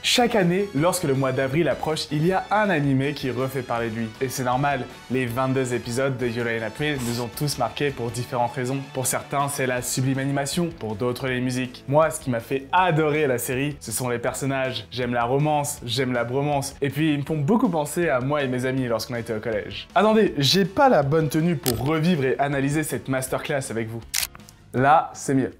Chaque année, lorsque le mois d'avril approche, il y a un animé qui refait parler de lui. Et c'est normal, les 22 épisodes de Yuri on April nous ont tous marqués pour différentes raisons. Pour certains, c'est la sublime animation, pour d'autres, les musiques. Moi, ce qui m'a fait adorer la série, ce sont les personnages. J'aime la romance, j'aime la bromance, et puis ils me font beaucoup penser à moi et mes amis lorsqu'on était au collège. Attendez, j'ai pas la bonne tenue pour revivre et analyser cette masterclass avec vous. Là, c'est mieux.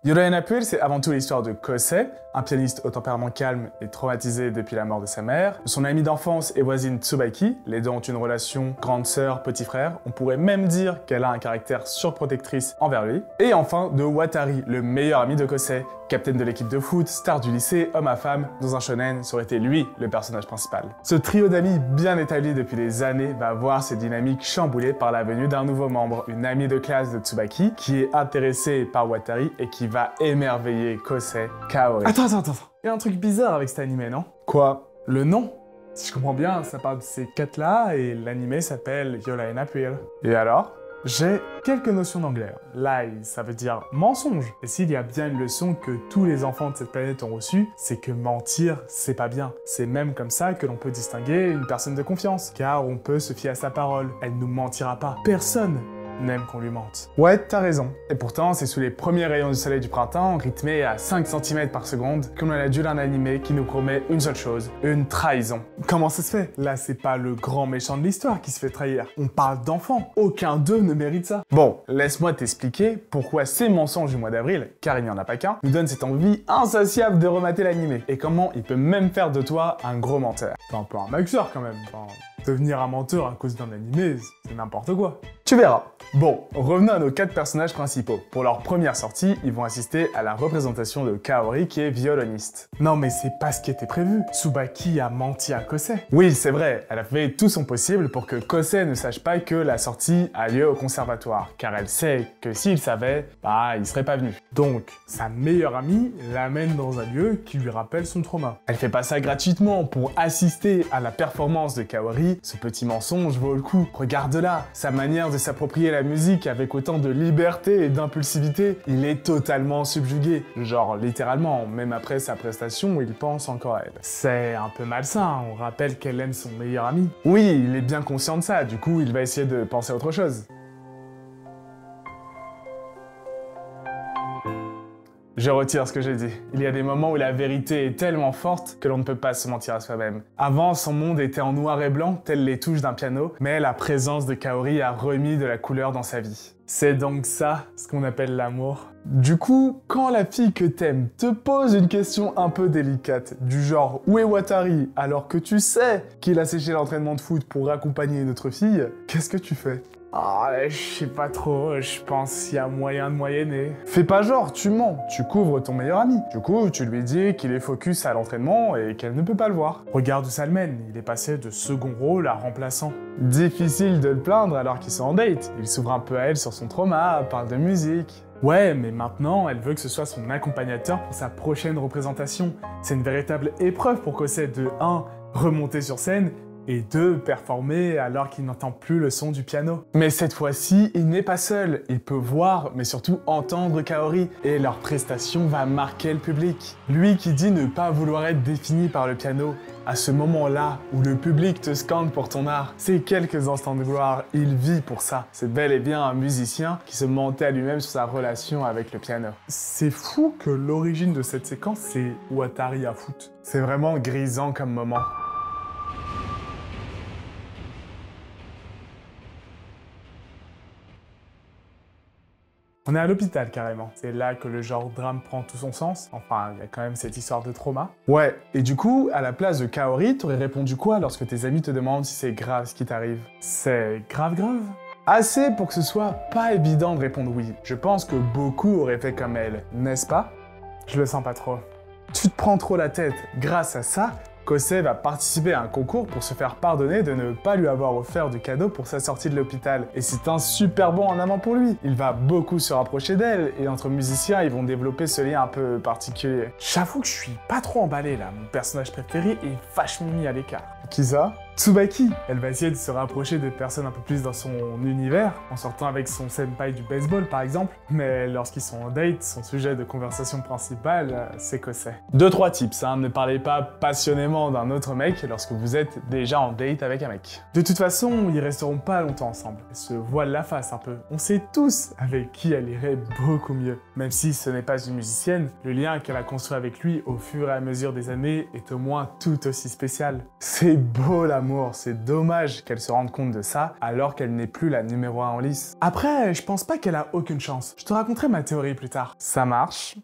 Yuri on April, c'est avant tout l'histoire de Kosei, un pianiste au tempérament calme et traumatisé depuis la mort de sa mère, de son amie d'enfance et voisine Tsubaki, les deux ont une relation grande sœur, petit frère, on pourrait même dire qu'elle a un caractère surprotectrice envers lui, et enfin de Watari, le meilleur ami de Kosei, capitaine de l'équipe de foot, star du lycée, homme à femme, dans un shonen, ça aurait été lui le personnage principal. Ce trio d'amis bien établi depuis des années va voir ses dynamiques chamboulées par la venue d'un nouveau membre, une amie de classe de Tsubaki, qui est intéressée par Watari et qui va émerveiller Kosei, Kaori. Attends. Il y a un truc bizarre avec cet animé, non? Quoi? Le nom? Si je comprends bien, ça parle de ces quatre-là et l'animé s'appelle Yuri on April. Et alors? J'ai quelques notions d'anglais. Lie, ça veut dire mensonge. Et s'il y a bien une leçon que tous les enfants de cette planète ont reçue, c'est que mentir, c'est pas bien. C'est même comme ça que l'on peut distinguer une personne de confiance, car on peut se fier à sa parole. Elle nous mentira pas. Personne n'aime qu'on lui mente. Ouais, t'as raison. Et pourtant, c'est sous les premiers rayons du soleil du printemps, rythmés à 5 cm par seconde, que l'on a dû un animé qui nous promet une seule chose, une trahison. Comment ça se fait? Là, c'est pas le grand méchant de l'histoire qui se fait trahir. On parle d'enfants. Aucun d'eux ne mérite ça. Bon, laisse-moi t'expliquer pourquoi ces mensonges du mois d'avril, car il n'y en a pas qu'un, nous donnent cette envie insatiable de remater l'animé. Et comment il peut même faire de toi un gros menteur. C'est un peu un maxeur quand même. Enfin, devenir un menteur à cause d'un animé, c'est n'importe quoi. Tu verras. Bon, revenons à nos 4 personnages principaux. Pour leur première sortie, ils vont assister à la représentation de Kaori qui est violoniste. Non mais c'est pas ce qui était prévu. Tsubaki a menti à Kosei. Oui, c'est vrai, elle a fait tout son possible pour que Kosei ne sache pas que la sortie a lieu au conservatoire, car elle sait que s'il savait, bah il serait pas venu. Donc, sa meilleure amie l'amène dans un lieu qui lui rappelle son trauma. Elle fait pas ça gratuitement pour assister à la performance de Kaori. Ce petit mensonge vaut le coup. Regarde-la, sa manière de s'approprier la musique avec autant de liberté et d'impulsivité, il est totalement subjugué. Genre littéralement, même après sa prestation, il pense encore à elle. C'est un peu malsain, on rappelle qu'elle aime son meilleur ami. Oui, il est bien conscient de ça, du coup il va essayer de penser à autre chose. Je retire ce que j'ai dit. Il y a des moments où la vérité est tellement forte que l'on ne peut pas se mentir à soi-même. Avant, son monde était en noir et blanc, telles les touches d'un piano, mais la présence de Kaori a remis de la couleur dans sa vie. C'est donc ça, ce qu'on appelle l'amour. Du coup, quand la fille que t'aimes te pose une question un peu délicate, du genre « Où est Watari ?» alors que tu sais qu'il a séché l'entraînement de foot pour accompagner notre fille, qu'est-ce que tu fais? Ah, je sais pas trop, je pense qu'il y a moyen de moyenner. Fais pas genre, tu mens, tu couvres ton meilleur ami. Du coup, tu lui dis qu'il est focus à l'entraînement et qu'elle ne peut pas le voir. Regarde où ça le mène, il est passé de second rôle à remplaçant. Difficile de le plaindre alors qu'ils sont en date. Il s'ouvre un peu à elle sur son trauma, parle de musique. Ouais, mais maintenant, elle veut que ce soit son accompagnateur pour sa prochaine représentation. C'est une véritable épreuve pour Kosei de 1. Remonter sur scène, et 2. Performer alors qu'il n'entend plus le son du piano. Mais cette fois-ci, il n'est pas seul. Il peut voir, mais surtout entendre Kaori, et leur prestation va marquer le public. Lui qui dit ne pas vouloir être défini par le piano, à ce moment-là où le public te scande pour ton art, ces quelques instants de gloire, il vit pour ça. C'est bel et bien un musicien qui se mentait à lui-même sur sa relation avec le piano. C'est fou que l'origine de cette séquence, c'est Watari à foot. C'est vraiment grisant comme moment. On est à l'hôpital carrément. C'est là que le genre drame prend tout son sens. Enfin, il y a quand même cette histoire de trauma. Ouais, et du coup, à la place de Kaori, t'aurais répondu quoi lorsque tes amis te demandent si c'est grave ce qui t'arrive? C'est grave? Assez pour que ce soit pas évident de répondre oui. Je pense que beaucoup auraient fait comme elle, n'est-ce pas? Je le sens pas trop. Tu te prends trop la tête. Grâce à ça, Kosei va participer à un concours pour se faire pardonner de ne pas lui avoir offert de cadeau pour sa sortie de l'hôpital. Et c'est un super bon en amont pour lui. Il va beaucoup se rapprocher d'elle, et entre musiciens, ils vont développer ce lien un peu particulier. J'avoue que je suis pas trop emballé là, mon personnage préféré est vachement mis à l'écart. Qui ça? Tsubaki, elle va essayer de se rapprocher de personnes un peu plus dans son univers, en sortant avec son senpai du baseball par exemple, mais lorsqu'ils sont en date, son sujet de conversation principal, c'est Kosei. 2-3 tips, ne parlez pas passionnément d'un autre mec lorsque vous êtes déjà en date avec un mec. De toute façon, ils resteront pas longtemps ensemble, elle se voile la face un peu. On sait tous avec qui elle irait beaucoup mieux. Même si ce n'est pas une musicienne, le lien qu'elle a construit avec lui au fur et à mesure des années est au moins tout aussi spécial. C'est beau l'amour, c'est dommage qu'elle se rende compte de ça alors qu'elle n'est plus la numéro 1 en lice. Après, je pense pas qu'elle a aucune chance. Je te raconterai ma théorie plus tard. Ça marche.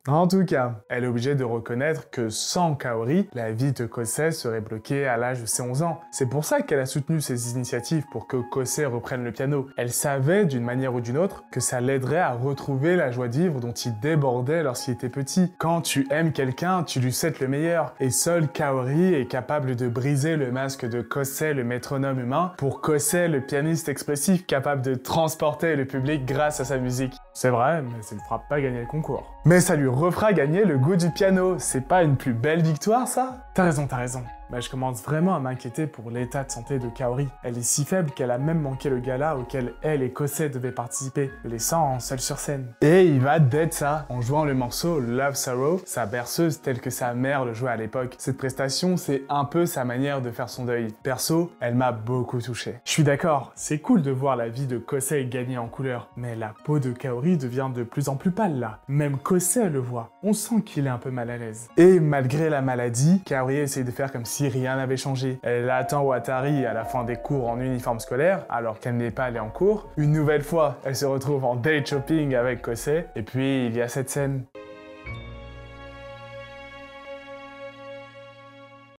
En tout cas, elle est obligée de reconnaître que sans Kaori, la vie de Kosei serait bloquée à l'âge de ses 11 ans. C'est pour ça qu'elle a soutenu ses initiatives pour que Kosei reprenne le piano. Elle savait, d'une manière ou d'une autre, que ça l'aiderait à retrouver la joie de vivre dont il débordait lorsqu'il était petit. Quand tu aimes quelqu'un, tu lui souhaites le meilleur. Et seul Kaori est capable de briser le masque de Kosei, le métronome humain, pour Kosei, le pianiste expressif capable de transporter le public grâce à sa musique. C'est vrai, mais ça ne fera pas gagner le concours. Mais ça lui refera gagner le goût du piano. C'est pas une plus belle victoire, ça? T'as raison, t'as raison. Mais je commence vraiment à m'inquiéter pour l'état de santé de Kaori. Elle est si faible qu'elle a même manqué le gala auquel elle et Kosei devaient participer, le laissant seule sur scène. Et il va dead ça, en jouant le morceau Love Sorrow, sa berceuse telle que sa mère le jouait à l'époque. Cette prestation, c'est un peu sa manière de faire son deuil. Perso, elle m'a beaucoup touché. Je suis d'accord, c'est cool de voir la vie de Kosei gagner en couleur, mais la peau de Kaori devient de plus en plus pâle là. Même Kosei le voit, on sent qu'il est un peu mal à l'aise. Et malgré la maladie, Kaori essaye de faire comme si rien n'avait changé. Elle attend Watari à la fin des cours en uniforme scolaire, alors qu'elle n'est pas allée en cours. Une nouvelle fois, elle se retrouve en date shopping avec Kosei, et puis il y a cette scène.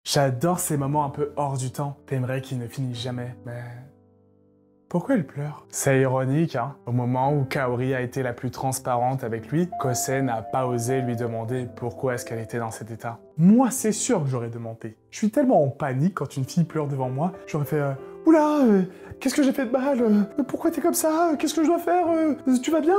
J'adore ces moments un peu hors du temps. T'aimerais qu'ils ne finissent jamais, mais... Pourquoi elle pleure? C'est ironique, hein. Au moment où Kaori a été la plus transparente avec lui, Kosei n'a pas osé lui demander pourquoi est-ce qu'elle était dans cet état. Moi, c'est sûr que j'aurais demandé. Je suis tellement en panique quand une fille pleure devant moi, j'aurais fait oula, qu'est-ce que j'ai fait de mal? Pourquoi t'es comme ça? Qu'est-ce que je dois faire? Tu vas bien?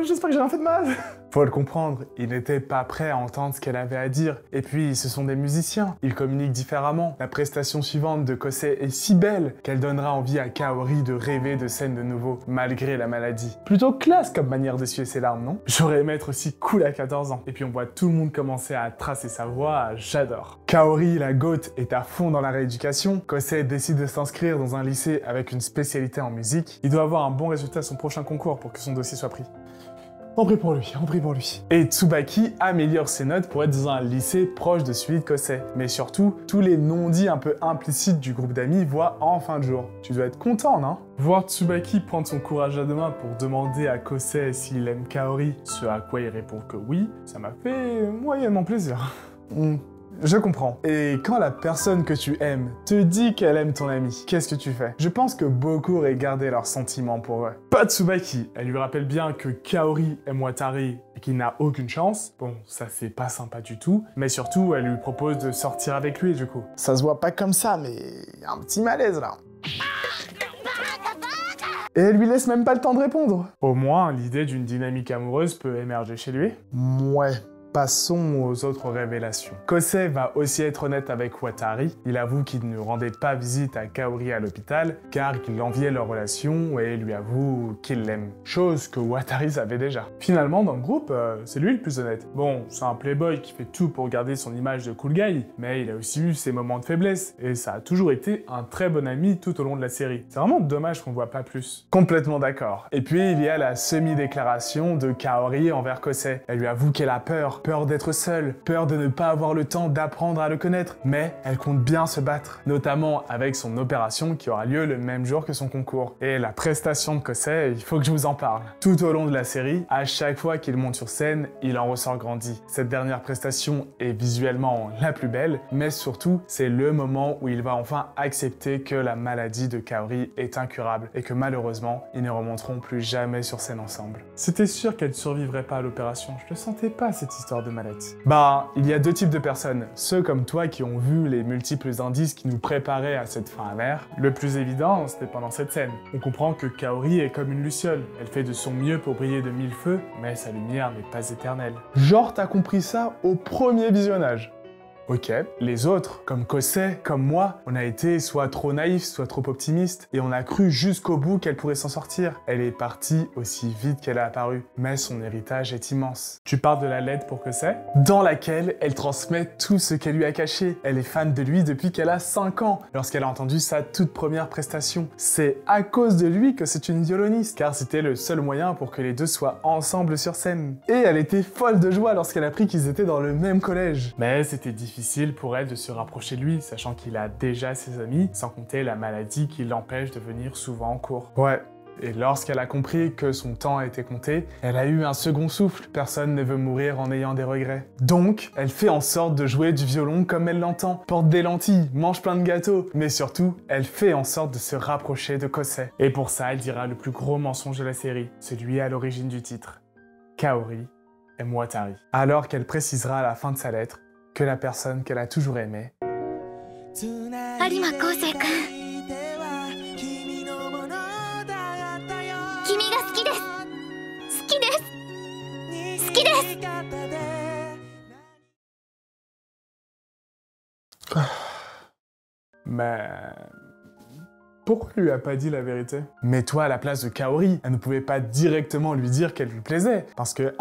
J'espère que j'ai rien fait de mal. Faut le comprendre, il n'était pas prêt à entendre ce qu'elle avait à dire. Et puis, ce sont des musiciens, ils communiquent différemment. La prestation suivante de Kosei est si belle qu'elle donnera envie à Kaori de rêver de scènes de nouveau, malgré la maladie. Plutôt classe comme manière d'essuyer ses larmes, non? J'aurais aimé être aussi cool à 14 ans. Et puis on voit tout le monde commencer à tracer sa voie, j'adore. Kaori, la goth, est à fond dans la rééducation. Kosei décide de s'inscrire dans un lycée avec une spécialité en musique. Il doit avoir un bon résultat à son prochain concours pour que son dossier soit pris. On prie pour lui, on prie pour lui. Et Tsubaki améliore ses notes pour être dans un lycée proche de celui de Kosei. Mais surtout, tous les non-dits un peu implicites du groupe d'amis voient enfin le jour. Tu dois être content, non? Voir Tsubaki prendre son courage à deux mains pour demander à Kosei s'il aime Kaori, ce à quoi il répond que oui, ça m'a fait moyennement plaisir. Je comprends. Et quand la personne que tu aimes te dit qu'elle aime ton ami, qu'est-ce que tu fais? Je pense que beaucoup auraient gardé leurs sentiments pour eux. Pas Tsubaki, elle lui rappelle bien que Kaori aime Watari et qu'il n'a aucune chance. Bon, ça c'est pas sympa du tout. Mais surtout, elle lui propose de sortir avec lui du coup. Ça se voit pas comme ça, mais y a un petit malaise là. Et elle lui laisse même pas le temps de répondre. Au moins, l'idée d'une dynamique amoureuse peut émerger chez lui. Ouais. Passons aux autres révélations. Kosei va aussi être honnête avec Watari. Il avoue qu'il ne rendait pas visite à Kaori à l'hôpital car il enviait leur relation et lui avoue qu'il l'aime. Chose que Watari savait déjà. Finalement, dans le groupe, c'est lui le plus honnête. Bon, c'est un playboy qui fait tout pour garder son image de cool guy, mais il a aussi eu ses moments de faiblesse et ça a toujours été un très bon ami tout au long de la série. C'est vraiment dommage qu'on voit pas plus. Complètement d'accord. Et puis, il y a la semi-déclaration de Kaori envers Kosei. Elle lui avoue qu'elle a peur d'être seule, peur de ne pas avoir le temps d'apprendre à le connaître, mais elle compte bien se battre, notamment avec son opération qui aura lieu le même jour que son concours. Et la prestation de Kosei, il faut que je vous en parle. Tout au long de la série, à chaque fois qu'il monte sur scène, il en ressort grandi. Cette dernière prestation est visuellement la plus belle, mais surtout, c'est le moment où il va enfin accepter que la maladie de Kaori est incurable et que malheureusement, ils ne remonteront plus jamais sur scène ensemble. C'était sûr qu'elle ne survivrait pas à l'opération, je le sentais pas cette histoire de maladie. Bah, il y a deux types de personnes. Ceux comme toi qui ont vu les multiples indices qui nous préparaient à cette fin amère. Le plus évident, c'était pendant cette scène. On comprend que Kaori est comme une luciole. Elle fait de son mieux pour briller de mille feux, mais sa lumière n'est pas éternelle. Genre, t'as compris ça au premier visionnage. Ok. Les autres, comme Kosei, comme moi, on a été soit trop naïfs, soit trop optimistes, et on a cru jusqu'au bout qu'elle pourrait s'en sortir. Elle est partie aussi vite qu'elle est apparue, mais son héritage est immense. Tu parles de la lettre pour Kosei, dans laquelle elle transmet tout ce qu'elle lui a caché. Elle est fan de lui depuis qu'elle a 5 ans, lorsqu'elle a entendu sa toute première prestation. C'est à cause de lui que c'est une violoniste, car c'était le seul moyen pour que les deux soient ensemble sur scène. Et elle était folle de joie lorsqu'elle a appris qu'ils étaient dans le même collège. Mais c'était difficile pour elle de se rapprocher de lui, sachant qu'il a déjà ses amis, sans compter la maladie qui l'empêche de venir souvent en cours. Ouais. Et lorsqu'elle a compris que son temps était compté, elle a eu un second souffle. Personne ne veut mourir en ayant des regrets. Donc, elle fait en sorte de jouer du violon comme elle l'entend, porte des lentilles, mange plein de gâteaux, mais surtout, elle fait en sorte de se rapprocher de Kosei. Et pour ça, elle dira le plus gros mensonge de la série, celui à l'origine du titre. Kaori aime Watari. Alors qu'elle précisera à la fin de sa lettre que la personne qu'elle a toujours aimée... Arima Kosei-kun. 君が好きです。好きです。好きです。Mais... pourquoi elle lui a pas dit la vérité? Mets-toi à la place de Kaori, elle ne pouvait pas directement lui dire qu'elle lui plaisait, parce que,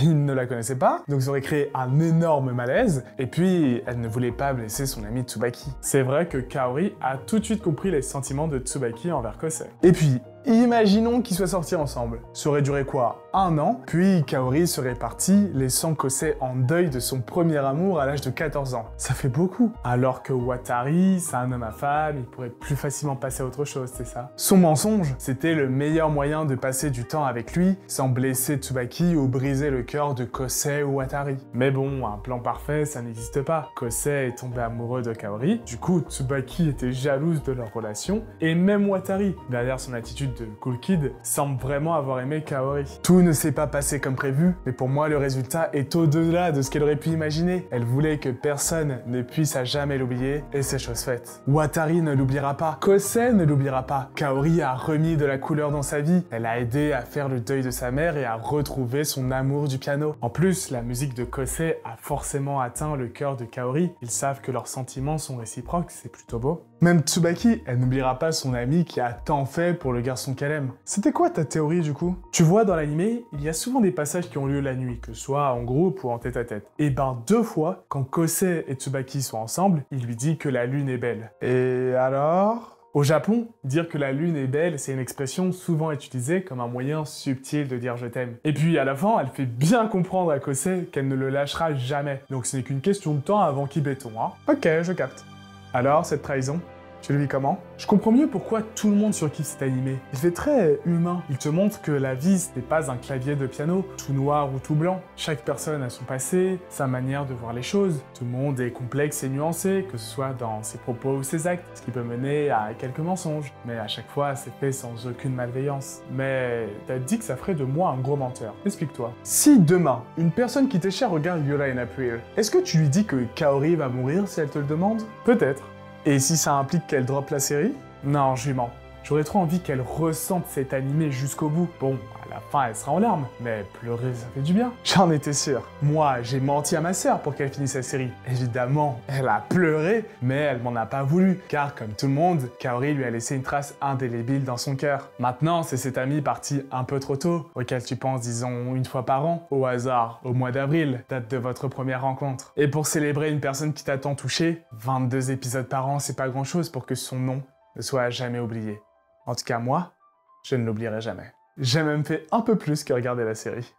il ne la connaissait pas, donc ça aurait créé un énorme malaise, et puis elle ne voulait pas blesser son ami Tsubaki. C'est vrai que Kaori a tout de suite compris les sentiments de Tsubaki envers Kosei. Et puis, imaginons qu'ils soient sortis ensemble. Ça aurait duré quoi? 1 an, puis Kaori serait partie, laissant Kosei en deuil de son premier amour à l'âge de 14 ans. Ça fait beaucoup. Alors que Watari, c'est un homme à femme, il pourrait plus facilement passer à autre chose, c'est ça? Son mensonge, c'était le meilleur moyen de passer du temps avec lui, sans blesser Tsubaki ou briser le cœur de Kosei ou Watari. Mais bon, un plan parfait, ça n'existe pas. Kosei est tombé amoureux de Kaori, du coup Tsubaki était jalouse de leur relation, et même Watari, derrière son attitude de cool kid, semble vraiment avoir aimé Kaori. Tout ne s'est pas passé comme prévu, mais pour moi le résultat est au-delà de ce qu'elle aurait pu imaginer. Elle voulait que personne ne puisse à jamais l'oublier, et c'est chose faite. Watari ne l'oubliera pas, Kosei ne l'oubliera pas. Kaori a remis de la couleur dans sa vie, elle a aidé à faire le deuil de sa mère et à retrouver son amour du piano. En plus, la musique de Kosei a forcément atteint le cœur de Kaori, ils savent que leurs sentiments sont réciproques, c'est plutôt beau. Même Tsubaki, elle n'oubliera pas son ami qui a tant fait pour le garçon qu'elle aime. C'était quoi ta théorie du coup? Tu vois, dans l'animé, il y a souvent des passages qui ont lieu la nuit, que ce soit en groupe ou en tête-à-tête. Et ben 2 fois, quand Kosei et Tsubaki sont ensemble, il lui dit que la lune est belle. Et alors? Au Japon, dire que la lune est belle, c'est une expression souvent utilisée comme un moyen subtil de dire je t'aime. Et puis à la fin, elle fait bien comprendre à Kosei qu'elle ne le lâchera jamais. Donc ce n'est qu'une question de temps avant qu'il béton, hein. Ok, je capte. Alors, cette trahison, tu le vis comment? Je comprends mieux pourquoi tout le monde surkiffe cet animé. Il fait très humain. Il te montre que la vie, ce n'est pas un clavier de piano, tout noir ou tout blanc. Chaque personne a son passé, sa manière de voir les choses. Tout le monde est complexe et nuancé, que ce soit dans ses propos ou ses actes, ce qui peut mener à quelques mensonges. Mais à chaque fois, c'est fait sans aucune malveillance. Mais t'as dit que ça ferait de moi un gros menteur. Explique-toi. Si demain, une personne qui t'est chère regarde Yura in April, est-ce que tu lui dis que Kaori va mourir si elle te le demande? Peut-être. Et si ça implique qu'elle droppe la série? Non, je lui mens. J'aurais trop envie qu'elle ressente cet animé jusqu'au bout. Bon, à la fin, elle sera en larmes, mais pleurer, ça fait du bien. J'en étais sûr. Moi, j'ai menti à ma sœur pour qu'elle finisse la série. Évidemment, elle a pleuré, mais elle m'en a pas voulu, car comme tout le monde, Kaori lui a laissé une trace indélébile dans son cœur. Maintenant, c'est cet ami parti un peu trop tôt, auquel tu penses, disons, 1 fois par an, au hasard, au mois d'avril, date de votre première rencontre. Et pour célébrer une personne qui t'a tant touché, 22 épisodes par an, c'est pas grand-chose pour que son nom ne soit jamais oublié. En tout cas, moi, je ne l'oublierai jamais. J'ai même fait un peu plus que regarder la série.